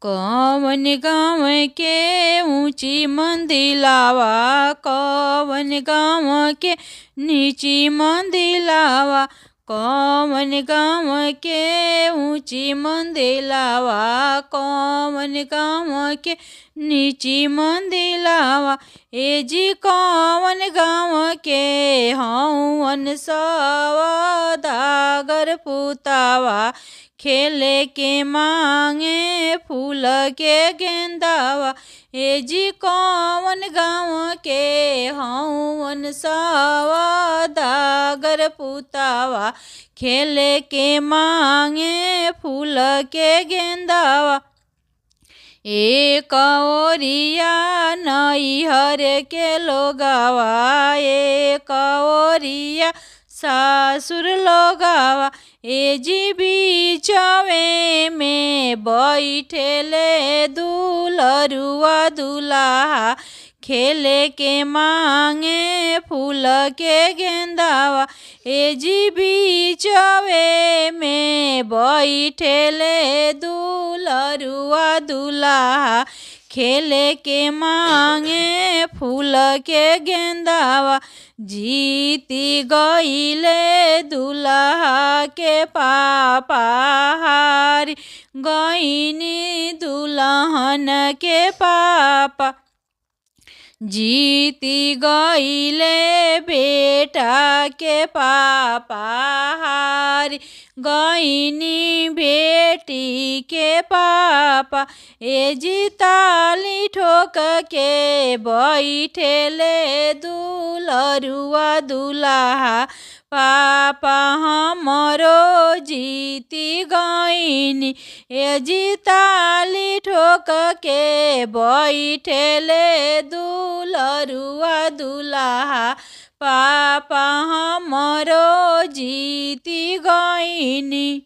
कवन गाँव के ऊंची मंदिलावा, कवन गाँव के नीची मंदिलावा, कवन गाँव के ऊंची मंदिलावा, कवन गाँव के नीची मंदिलावा। ए जी कवन गाँव के हवन सवादागर पुतावा, खेले के मांगे फूल के गेंदावा। ए जी कवन गाँव के हवन सवादागर पुतावा, खेले के मांगे फूल के गेंदावा। एक ओरिया नैहर के लोगावा, एक ओरिया सासुर लोगावा। ए जी बीचवे में बैठेले दुलरुआ दुल्हा, खेले के मांगे फूल के गेंदावा। ए जी बीचवे में बैठेले दुलरुआ दुल्हा, खेले के मांगे फूल के गेंदावा। जीती गईले दुल्हा के पापा, हारी गईनी दुल्हन के पापा। जीती गईले बेटा के पापा, हारी गईनी बेटी के पापा। ए जी ताली ठोक के बैठेले दुलरुआ दुल्हा, पापा हमरो जीती गईनी। ए जी ताली ठोक के बैठेले दुलरुआ दुल्हा, पापा हमरो जीती गईनी।